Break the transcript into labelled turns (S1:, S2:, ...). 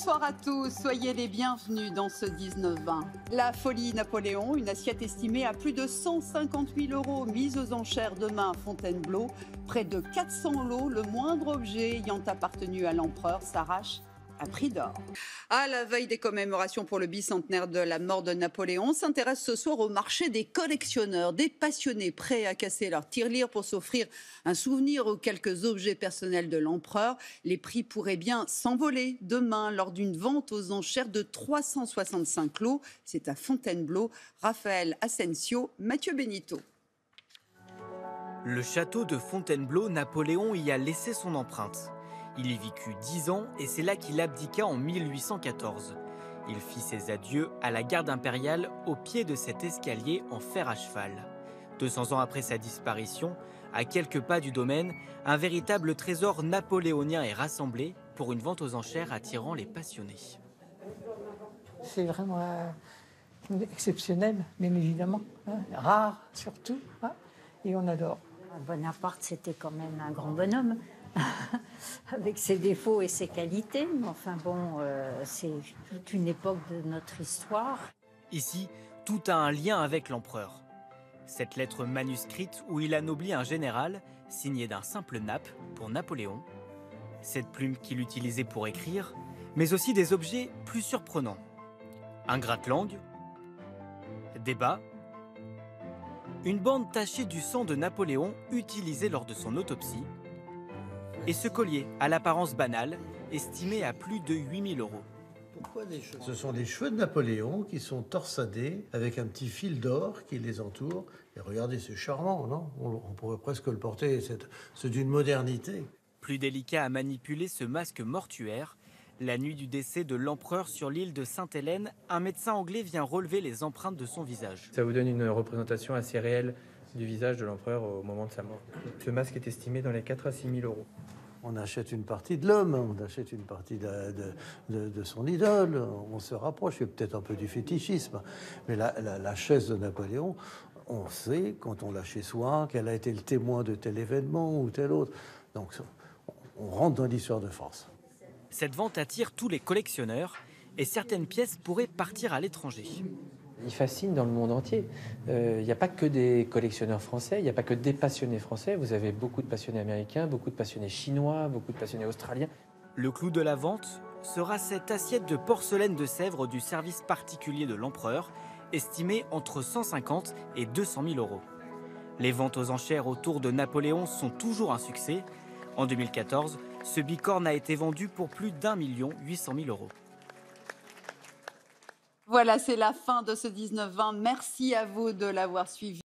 S1: Bonsoir à tous, soyez les bienvenus dans ce 19-20. La folie Napoléon, une assiette estimée à plus de 150 000 € mise aux enchères demain à Fontainebleau. Près de 400 lots, le moindre objet ayant appartenu à l'empereur s'arrache à prix d'or. À la veille des commémorations pour le bicentenaire de la mort de Napoléon, on s'intéresse ce soir au marché des collectionneurs, des passionnés prêts à casser leur tirelire pour s'offrir un souvenir ou quelques objets personnels de l'empereur. Les prix pourraient bien s'envoler demain lors d'une vente aux enchères de 365 lots. C'est à Fontainebleau. Raphaël Asensio, Mathieu Benito.
S2: Le château de Fontainebleau, Napoléon y a laissé son empreinte. Il y vécut 10 ans et c'est là qu'il abdiqua en 1814. Il fit ses adieux à la garde impériale au pied de cet escalier en fer à cheval. 200 ans après sa disparition, à quelques pas du domaine, un véritable trésor napoléonien est rassemblé pour une vente aux enchères attirant les passionnés.
S3: C'est vraiment exceptionnel, bien évidemment, hein, rare surtout, hein, et on adore.
S4: Bonaparte, c'était quand même un grand bonhomme, avec ses défauts et ses qualités. Mais enfin bon, c'est toute une époque de notre histoire.
S2: Ici, tout a un lien avec l'empereur. Cette lettre manuscrite où il anoblit un général, signée d'un simple nappe pour Napoléon. Cette plume qu'il utilisait pour écrire, mais aussi des objets plus surprenants. Un gratte-langue, des bas, une bande tachée du sang de Napoléon utilisée lors de son autopsie, et ce collier à l'apparence banale, estimé à plus de 8 000 €.
S5: Pourquoi des cheveux ? Ce sont des cheveux de Napoléon qui sont torsadés avec un petit fil d'or qui les entoure. Et regardez, c'est charmant, non ? On pourrait presque le porter, c'est d'une modernité.
S2: Plus délicat à manipuler ce masque mortuaire. La nuit du décès de l'empereur sur l'île de Sainte-Hélène, un médecin anglais vient relever les empreintes de son visage.
S6: Ça vous donne une représentation assez réelle du visage de l'empereur au moment de sa mort. Ce masque est estimé dans les 4 à 6 000 €.
S5: On achète une partie de l'homme, on achète une partie de son idole, on se rapproche, il y a peut-être un peu du fétichisme. Mais la chaise de Napoléon, on sait, quand on l'a chez soi, qu'elle a été le témoin de tel événement ou tel autre. Donc on rentre dans l'histoire de France.
S2: Cette vente attire tous les collectionneurs et certaines pièces pourraient partir à l'étranger.
S6: Il fascine dans le monde entier. Il n'y a pas que des collectionneurs français, il n'y a pas que des passionnés français. Vous avez beaucoup de passionnés américains, beaucoup de passionnés chinois, beaucoup de passionnés australiens.
S2: Le clou de la vente sera cette assiette de porcelaine de Sèvres du service particulier de l'empereur, estimée entre 150 et 200 000 €. Les ventes aux enchères autour de Napoléon sont toujours un succès. En 2014, ce bicorne a été vendu pour plus d'1 800 000 €.
S1: Voilà, c'est la fin de ce 19-20. Merci à vous de l'avoir suivi.